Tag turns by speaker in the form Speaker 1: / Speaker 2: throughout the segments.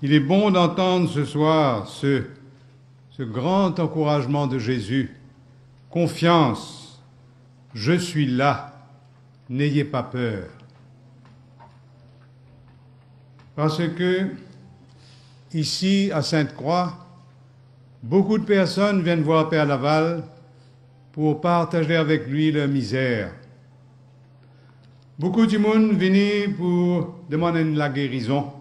Speaker 1: Il est bon d'entendre ce soir ce grand encouragement de Jésus. Confiance, je suis là, n'ayez pas peur. Parce que, ici, à Sainte-Croix, beaucoup de personnes viennent voir Père Laval pour partager avec lui leur misère. Beaucoup de monde viennent pour demander la guérison,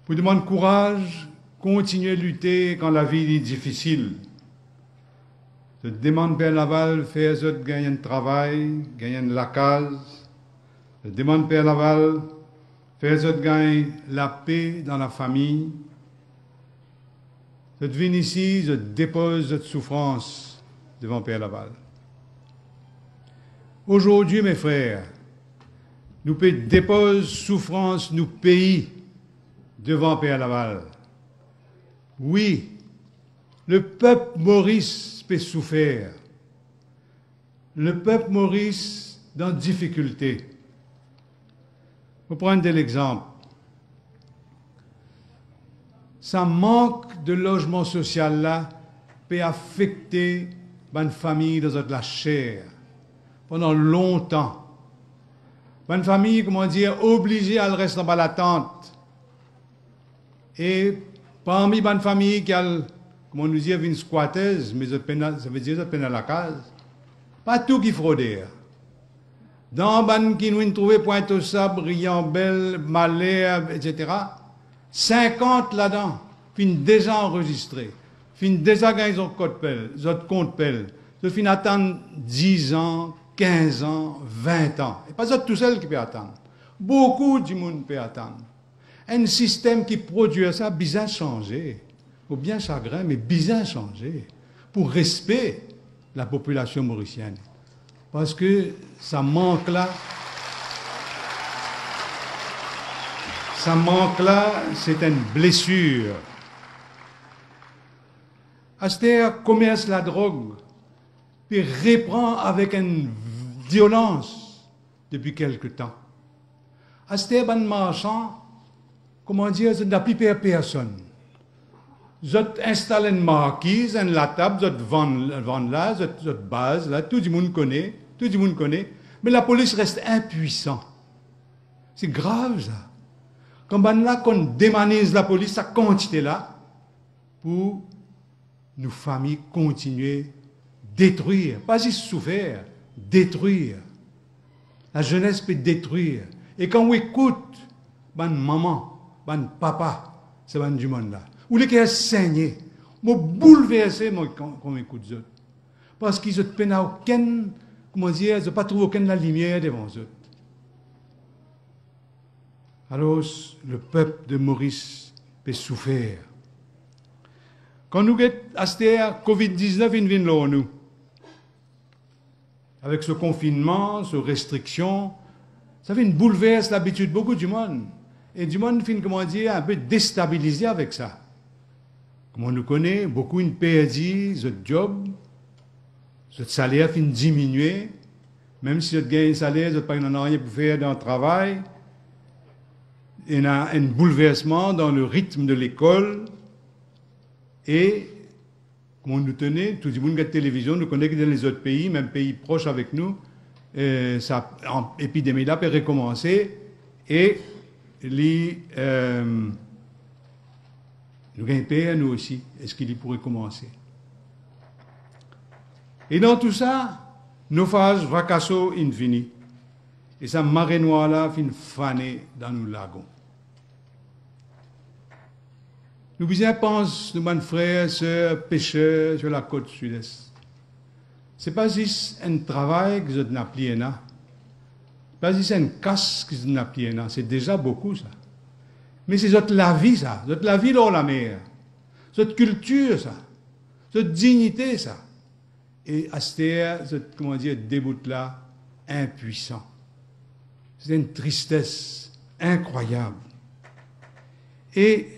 Speaker 1: pour demander courage, continuer à lutter quand la vie est difficile. Je demande Père Laval faire gagner un travail, gagner la case. Je demande Père Laval faire gagner la paix dans la famille. Je viens ici, je dépose cette souffrance devant Père Laval. Aujourd'hui, mes frères, nous pouvons déposer souffrance, nous pays devant Père Laval. Oui, le peuple Maurice peut souffrir. Le peuple Maurice dans difficulté. Pour prendre l'exemple, ça manque de logement social là peut affecter une famille dans la chair pendant longtemps. Une famille, comment dire, obligée à rester dans la tente. Et parmi une famille qui a, comment nous dire, une squatteuse, mais ça veut dire peine à la case, pas tout qui fraudait. Dans ban qui nous trouvé Pointe ça brillant, belle, malheur, etc. 50 là-dedans, fin déjà enregistré, fin déjà gagné son compte pelle, je fin attendre 10 ans, 15 ans, 20 ans. Et pas ça tout seul qui peut attendre. Beaucoup de monde peut attendre. Un système qui produit ça, bien changé. Ou bien chagrin, mais bien changé. Pour respect la population mauricienne. Parce que ça manque là. Ça manque là, c'est une blessure. Aster commerce la drogue, puis reprend avec une violence depuis quelque temps. Aster ban marchand, comment dire, je n'ai plus personne. Je installe une marquise, la table, je vends là, je base là, tout le monde connaît, mais la police reste impuissante. C'est grave ça. Quand on démanise la police, ça quantité là, pour nos familles continuer à détruire, pas juste souffrir, détruire. La jeunesse peut détruire. Et quand on écoute, maman, papa, c'est du monde là. Ou les qui ont saigné, m'ont bouleversé quand on écoute ça. Parce qu'ils n'ont pas aucune, comment dire, ils n'ont pas trouvé aucune lumière devant eux. Alors, le peuple de Maurice peut souffrir. Quand nous avons à Covid-19, il vient là, nous. Avec ce confinement, ces restrictions, ça fait une bouleverse l'habitude de beaucoup du monde. Et du monde finit, comment dire, un peu déstabilisé avec ça. Comme on nous connaît, beaucoup ont perdu leur job, leur salaire finit diminuer. Même si vous gagnez un salaire, vous n'avez pas rien pour faire dans le travail. Il y a un bouleversement dans le rythme de l'école. Et, comme on nous tenait, tout le monde qui a la télévision, nous connaît que dans les autres pays, même pays proches avec nous, l'épidémie là peut recommencer. Et nous gagnons peur, nous aussi. Est-ce qu'il pourrait commencer? Et dans tout ça, naufrage, fracasso infini. Et ça, marée noire là, fin fané dans nos lagons. Nous bien pensons, nous, mes frères, sœurs, pêcheurs sur la côte sud-est. Ce n'est pas juste un travail que je n'ai plié là. Ce n'est pas juste un casse que je n'ai plié là. C'est déjà beaucoup, ça. Mais c'est notre la vie, ça. Notre la vie dans la mer. Notre culture, ça. Notre dignité, ça. Et Astéa, comment dire, déboute là, impuissant. C'est une tristesse incroyable. Et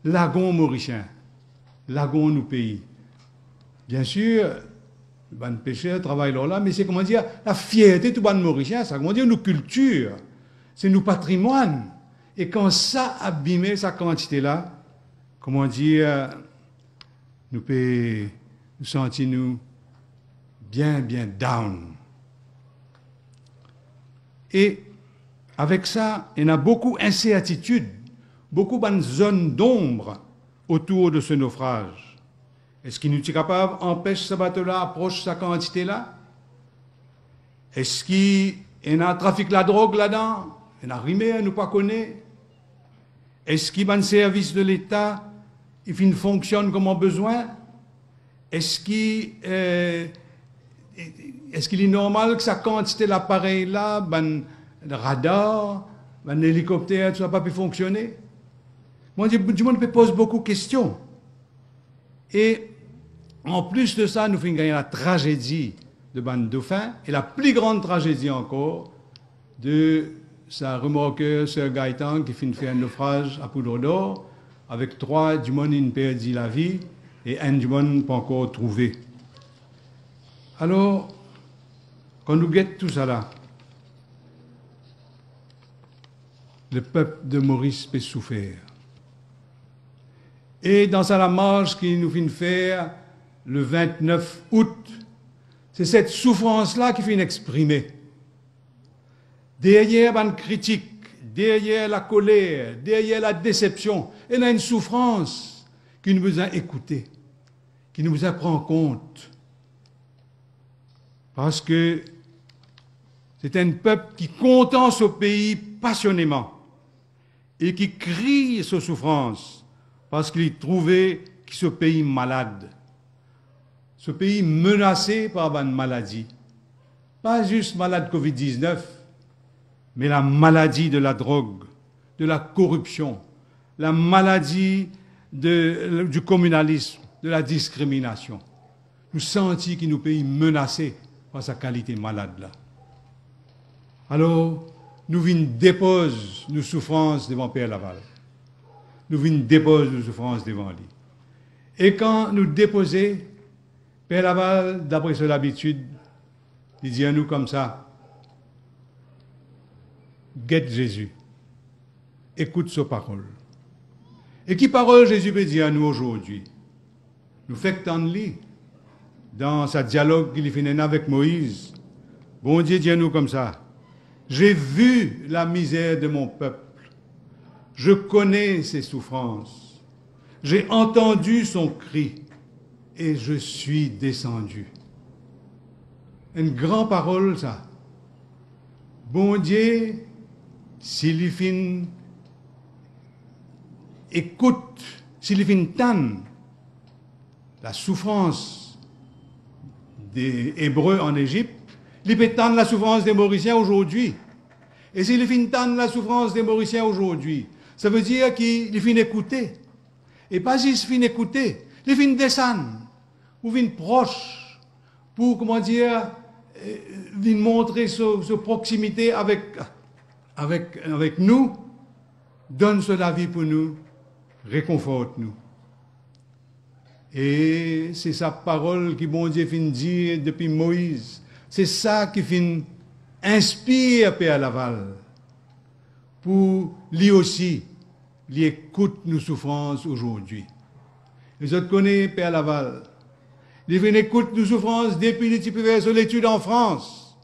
Speaker 1: lagon mauricien, lagon nous pays. Bien sûr, les pêcheurs travaillent là, mais c'est, comment dire, la fierté de tout les mauricien, ça, comment dire, nos cultures, c'est nos patrimoines. Et quand ça abîmait sa quantité-là, comment dire, nous sentions nous bien down. Et avec ça, il y a beaucoup d'incertitudes, beaucoup de zones d'ombre autour de ce naufrage. Est-ce qu'il nous est capable d'empêcher ce bateau-là approche sa quantité-là? Est-ce qu'il y a un trafic de la drogue là-dedans? Il y a rien, nous pas connaît. Est-ce qu'il y a un service de l'État, il fonctionne comme on a besoin? Est-ce qu'il est normal que sa quantité d'appareil-là, le radar, l'hélicoptère, tout ça n'a pas pu fonctionner? Moi, du monde me pose beaucoup de questions. Et en plus de ça, nous faisons gagner la tragédie de Ban Dauphin, et la plus grande tragédie encore de sa remorqueur, Sir Gaëtan, qui finit faire un naufrage à Poudre d'Or, avec 3 du monde qui ont perdu la vie, et un du monde pas encore trouvé. Alors, quand nous guettons tout ça là, le peuple de Maurice peut souffrir. Et dans la marche qu'il nous fait faire le 29 août, c'est cette souffrance-là qui fait exprimer. Derrière la critique, derrière la colère, derrière la déception, il y a une souffrance qui nous a écoutés, qui nous a pris en compte. Parce que c'est un peuple qui contemple ce pays passionnément et qui crie sa souffrance parce qu'il trouvait que ce pays malade, ce pays menacé par une maladie, pas juste malade Covid-19, mais la maladie de la drogue, de la corruption, la maladie du communalisme, de la discrimination. Nous sentons que nos pays menacés par sa qualité malade là. Alors, nous venons déposer nos souffrances devant Père Laval. Nous venons déposer nos souffrances devant lui. Et quand nous déposons, Père Laval, d'après son habitude, il dit à nous comme ça, guette Jésus, écoute sa parole. Et qui parole Jésus peut dire à nous aujourd'hui? Nous faisons tant de lui, dans sa dialogue qu'il fait avec Moïse. Bon Dieu dit à nous comme ça, j'ai vu la misère de mon peuple, je connais ses souffrances, j'ai entendu son cri et je suis descendu. Une grande parole, ça. Bon Dieu, s'il fin écoute, s'il fin tanne la souffrance des Hébreux en Égypte, il peut tendre la souffrance des Mauriciens aujourd'hui. Et s'il fin tendre la souffrance des Mauriciens aujourd'hui, ça veut dire qu'il fin écouter. Et pas juste fin écouter, il fin descendre, ou fin proche, pour, comment dire, fin montrer sa proximité avec nous, donne la vie pour nous, réconforte nous. Et c'est sa parole qui, bon Dieu, fin dire depuis Moïse. C'est ça qui fin inspire Père Laval pour lui aussi, lui écoute nos souffrances aujourd'hui. Les autres connaissent Père Laval. Il fin écoute nos souffrances depuis les types vers l'étude en France.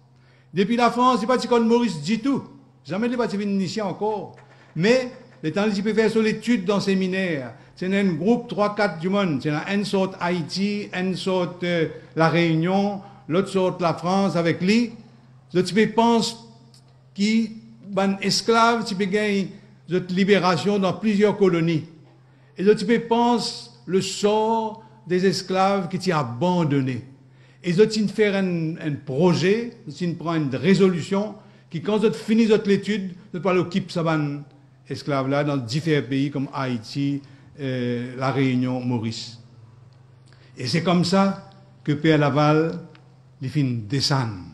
Speaker 1: Depuis la France, il n'est pas si comme Maurice dit tout. Jamais il n'est pas si ici encore. Mais, les temps les types vers l'étude dans le séminaire, c'est un groupe 3-4 du monde. C'est une sorte Haïti, une sorte la Réunion, l'autre sorte la France avec lui. L'autre type pense qu'un esclave type gagne cette libération dans plusieurs colonies. Et l'autre type pense le sort des esclaves qui t'ont abandonné. Et l'autre type faire un projet, l'autre prend une résolution qui quand l'autre finit l'étude, l'autre pas l'occupe ça esclaves là dans différents pays comme Haïti, la Réunion, Maurice. Et c'est comme ça que Père Laval, il finit descendre.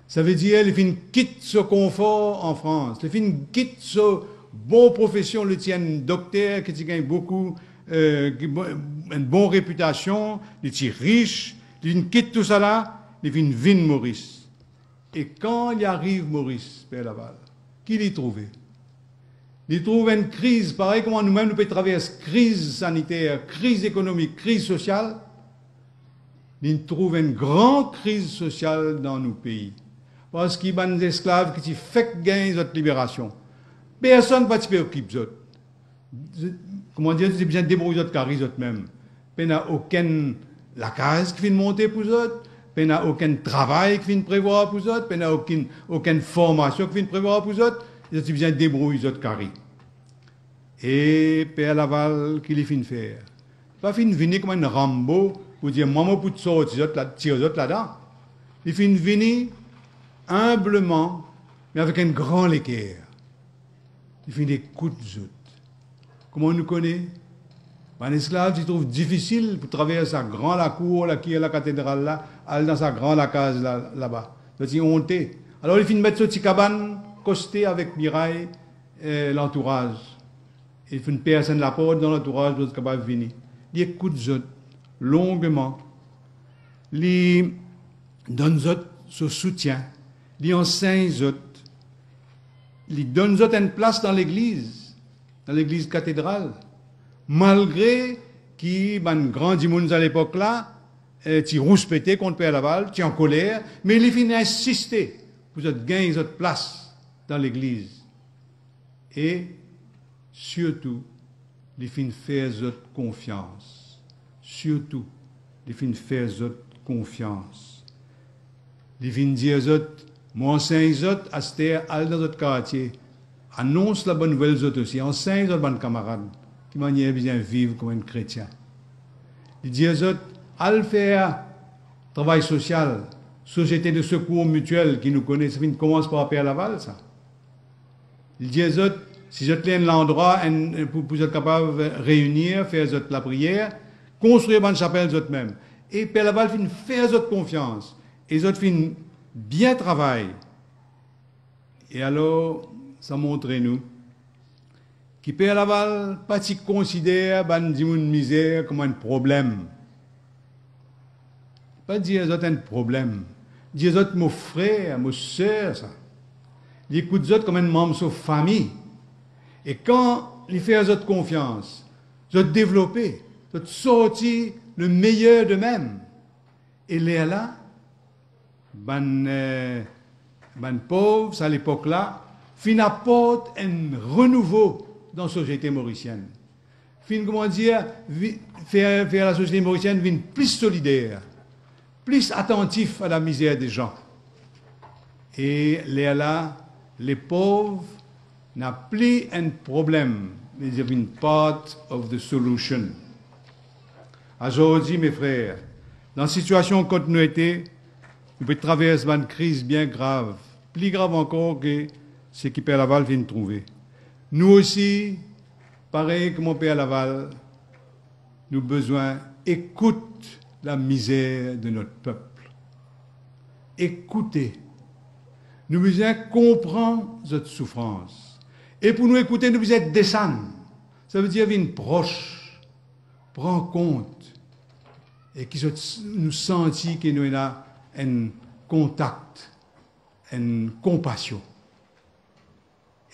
Speaker 1: Ça veut dire, il finit quitte ce confort en France. Il finit quitte ce bon profession, le tien docteur qui gagne beaucoup, une bonne réputation, il est riche, il finit quitte tout ça là, il finit vin Maurice. Et quand il arrive Maurice, Père Laval, qui l'y trouvé? Ils trouvent une crise, pareil comment nous-mêmes nous pouvons traverser crise sanitaire, crise économique, crise sociale. Ils trouvent une grande crise sociale dans nos pays. Parce qu'il y a des esclaves qui font gagner notre libération. Personne ne va se préoccuper de ça. Comment dire, c'est bien débrouiller d'autres caries eux-mêmes. Il n'y a aucune la case qui vient monter pour eux. Il n'y a aucun travail qui vient prévoir pour eux. Il n'y a aucune formation qui vient prévoir pour eux. Ils ont bien débrouiller d'autres caries. Et Père Laval, qui les fin faire? Pas fin venir comme un Rambo pour dire maman pour sortir tirer autres là-dedans. Il fin venir humblement, mais avec un grand équerre. Il fin des coups de autres. Comment on nous connaît? Un esclave, il trouve difficile pour traverser sa grande la cour, là, qui est la cathédrale là, aller dans sa grande la case là-bas. Donc, il est honté. Alors, il finit de mettre ce petit cabane, costé avec Miraille et l'entourage. Il fait une personne la porte dans l'entourage pour être capable de venir. Il écoute eux longuement. Il donne eux ce soutien. Il enseigne eux. Il donne eux une place dans l'église cathédrale. Malgré qu'il y a un grand monde à l'époque là, qui rouspétait contre Père Laval, qui en colère, mais il finit insister pour gagner votre place dans l'église. Et surtout, il finit faire votre confiance. Surtout, il finit faire votre confiance. Il finit dire moi enseigne autres à cette terre, allez dans votre quartier, annonce la bonne nouvelle autres aussi, enseigne aux bonnes camarades. Qui manière bien vivre comme un chrétien. Il dit aux autres, allez faire travail social, société de secours mutuel qui nous connaît, ça commence par Père Laval, ça. Il dit aux autres, si vous êtes un endroit pour être capable de réunir, faire la prière, construire une chapelle eux-mêmes. Et Père Laval finit faire autres confiance. Et les autres finissent bien travailler. Et alors, ça montre nous qui Père Laval, pas si considère une misère comme un problème. Pas dire aux un problème. Dire aux autres, mon frère, mon soeur, ça. Il écoute aux autres comme un membre de sa famille. Et quand il fait aux autres confiance, ils ont développé, ils ont sorti le meilleur d'eux-mêmes. Et là, ben pauvres, à l'époque-là, fin apporte un renouveau dans la société mauricienne. Fin, comment dire, faire la société mauricienne plus solidaire, plus attentif à la misère des gens. Et là, les pauvres n'ont plus un problème, mais ils ont une part of the solution. Aujourd'hui, mes frères, dans la situation de continuité, nous pouvons traverser une crise bien grave, plus grave encore que ce que Père Laval vient de trouver. Nous aussi, pareil que mon Père Laval, nous avons besoin d'écouter la misère de notre peuple. Écoutez. Nous avons besoin de comprendre notre souffrance. Et pour nous écouter, nous avons besoin de descendre. Ça veut dire une proche, prendre compte, et qui nous sentit que nous avons un contact, une compassion.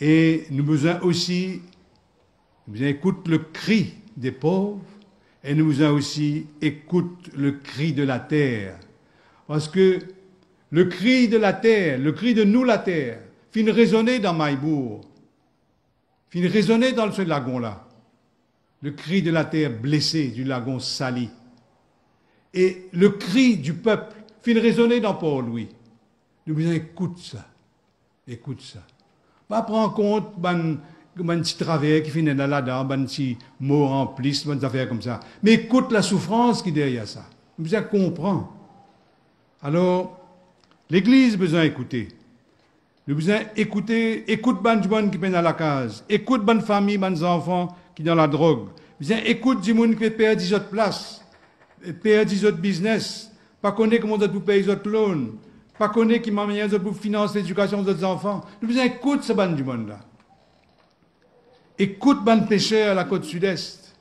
Speaker 1: Et nous besoin aussi, nous besoin écouter le cri des pauvres, et nous besoin aussi écouter le cri de la terre. Parce que le cri de la terre, le cri de nous la terre, finit résonner dans Maillebourg, finit résonner dans ce lagon-là. Le cri de la terre blessée, du lagon sali. Et le cri du peuple finit résonner dans Port-Louis. Nous besoin écouter ça. Écoute ça. Pas prendre compte d'un petit travers qui finit là-dedans, d'un petit mot rempli, des affaires comme ça. Mais écoute la souffrance qui est derrière ça. Nous besoin comprendre. Alors, l'Église a besoin d'écouter. Nous besoin d'écouter, écoute ban du monde qui peine à la case, écoute ban famille, ban enfants qui dans la drogue. Nous besoin écoute du monde qui perd 10 autres places, perd 10 autres business, pas connaître comment vous payer les autres loans, pas connaître qui manière pour financer l'éducation des autres enfants. Nous besoin écoute ce ban du monde là. Écoute ban pêcheurs à la côte sud-est.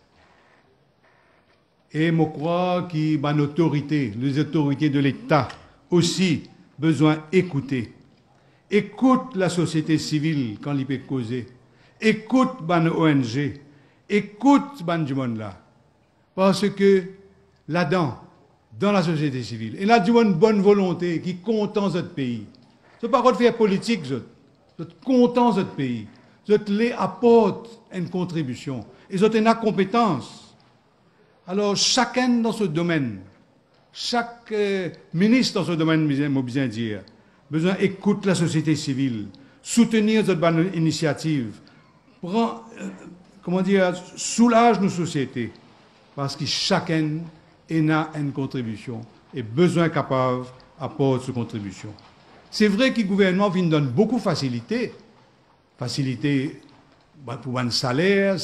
Speaker 1: Et je crois que ban autorité, les autorités de l'État aussi besoin d'écouter. Écoute la société civile quand il peut causer. écoute ban ONG, écoute ban du monde là. Parce que là-dedans, dans la société civile, il y a du monde bonne volonté qui content notre pays. Ce n'est pas quoi de faire politique, vous êtes content notre pays. Vous les apporte une contribution. Ils ont une compétence. Alors, chacun dans ce domaine, chaque ministre dans ce domaine, moi bien dire, besoin écoute la société civile, soutenir cette bonne initiative, prend, comment dire, soulage nos sociétés, parce que chacun a une contribution et besoin capable apporte cette contribution. C'est vrai que le gouvernement vient donner beaucoup de facilités, facilités pour un salaire,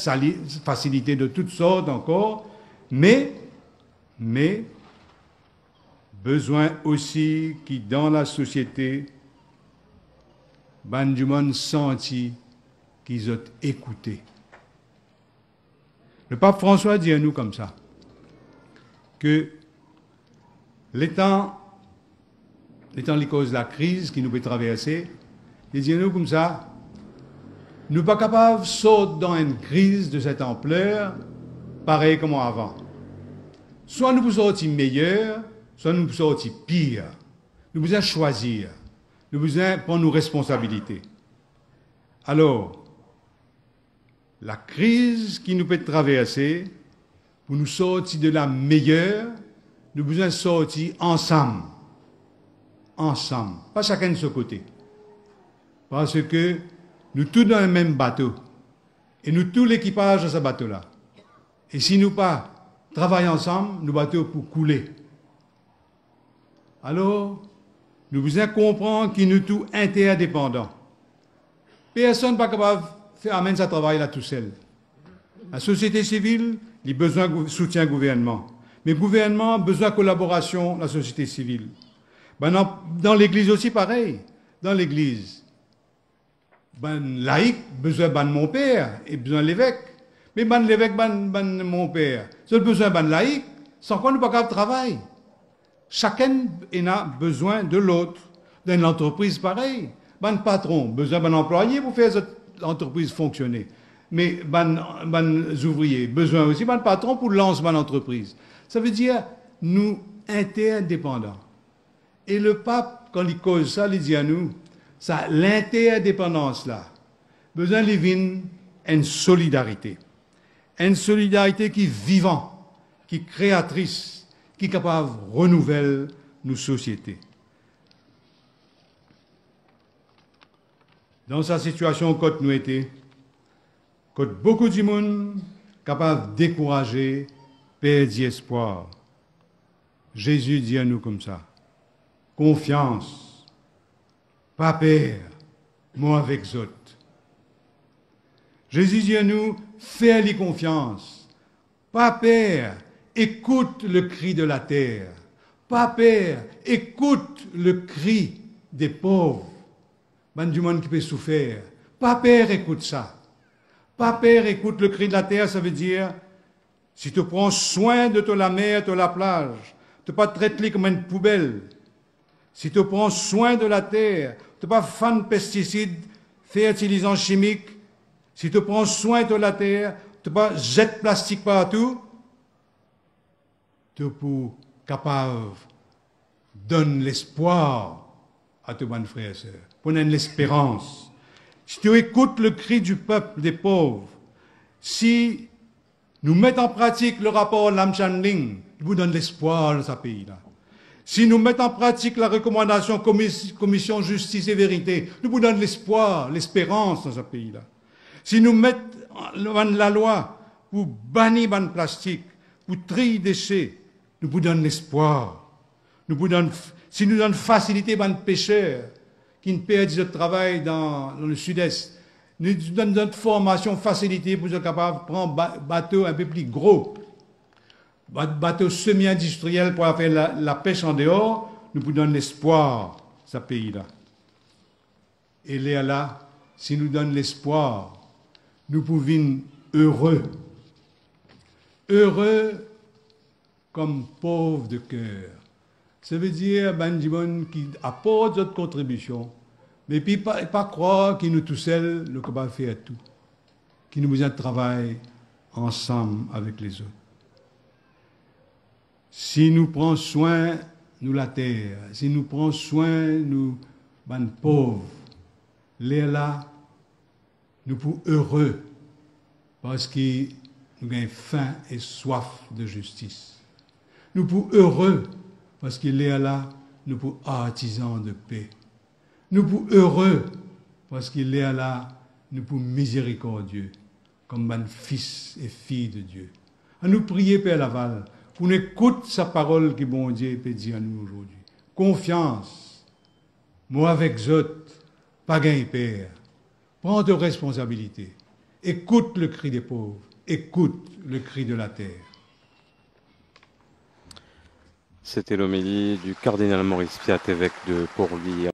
Speaker 1: facilités de toutes sortes encore, mais besoin aussi qui dans la société, ban du monde senti qu'ils ont écouté. Le pape François dit à nous comme ça, que l'étant les causes de la crise qui nous peut traverser, il dit à nous comme ça, nous ne sommes pas capables de sauter dans une crise de cette ampleur, pareil comme avant. Soit nous pouvons sortir meilleur, soit nous pouvons sortir pire. Nous pouvons choisir. Nous pouvons prendre nos responsabilités. Alors, la crise qui nous peut traverser, pour nous sortir de la meilleure, nous devons sortir ensemble. Ensemble. Pas chacun de son côté. Parce que nous tous dans le même bateau. Et nous tous l'équipage de ce bateau-là. Et si nous pas travaillons ensemble, nous bateau pour couler. Alors, nous devons comprendre que nous tous interdépendants. Personne n'est pas capable de faire amener ce travail-là tout seul. La société civile, il a besoin de soutien du gouvernement. Mais le gouvernement a besoin de collaboration de la société civile. Ben dans l'Église aussi, pareil. Dans l'Église, laïc, besoin de mon père et besoin de l'évêque. Mais l'évêque, mon père, c'est besoin de laïc, sans quoi nous ne pouvons pas de travail. Chacun a besoin de l'autre. Dans une entreprise, pareil. Patron, besoin d'un employé pour faire cette entreprise fonctionner. Mais ouvriers, besoin aussi d'un patron pour lancer une entreprise. Ça veut dire, nous, interdépendants. Et le pape, quand il cause ça, il dit à nous, ça, l'interdépendance là, besoin de vivre une solidarité. Une solidarité qui est vivante, qui est créatrice, qui est capable de renouveler nos sociétés. Dans sa situation, quand nous étions, quand beaucoup de monde capable de décourager, perdre espoir, Jésus dit à nous comme ça, confiance, pas peur, moi avec autres. Jésus dit à nous, fais-lui confiance, pas peur, écoute le cri de la terre, pas peur, écoute le cri des pauvres, du monde qui peut souffrir, pas peur, écoute ça. Pas peur, écoute le cri de la terre, ça veut dire, si tu prends soin de la mer, de la plage, tu ne pas traiter comme une poubelle. Si tu prends soin de la terre, tu ne pas fan de pesticides, fertilisants chimiques. Si tu prends soin de la terre, tu ne pas jeter plastique partout. Tu es capable de donner l'espoir à tes bonnes frères et sœurs, pour donner l'espérance. Si tu écoutes le cri du peuple des pauvres, si nous mettons en pratique le rapport Lam Chanling, il vous donne l'espoir dans ce pays-là. Si nous mettons en pratique la recommandation Commission Justice et Vérité, nous vous donne l'espoir, l'espérance dans ce pays-là. Si nous mettons la loi pour bannir le plastique, pour trier les déchets, nous vous donne l'espoir. Si nous donnons facilité aux pêcheurs, qui ne perdent de travail dans le sud-est, nous donnons notre formation facilitée pour être capable de prendre un bateau un peu plus gros, bateau semi-industriel pour faire la pêche en dehors, nous vous donnons l'espoir, ce pays-là. Et là, si nous donnons l'espoir, nous pouvons être heureux. Heureux comme pauvres de cœur. Ça veut dire, qui apporte notre contribution, mais puis pas croire que nous tout seuls, nous sommes capables de faire tout. qui nous besoin de travailler ensemble avec les autres. Si nous prenons soin, nous la terre, si nous prenons soin, nous, ben pauvres, les là, nous pouvons heureux, parce que nous avons faim et soif de justice. Nous pouvons heureux, parce qu'il est là, nous pouvons artisans de paix. Nous pouvons heureux, parce qu'il est là, nous pouvons miséricordieux, comme un fils et fille de Dieu. À nous prier, Père Laval, pour nous écouter sa parole que bon Dieu peut dire à nous aujourd'hui. Confiance, moi avec autres, pas gain Père. Prends tes responsabilités. Écoute le cri des pauvres. Écoute le cri de la terre.
Speaker 2: C'était l'homélie du cardinal Maurice Piat, évêque de Port-Louis.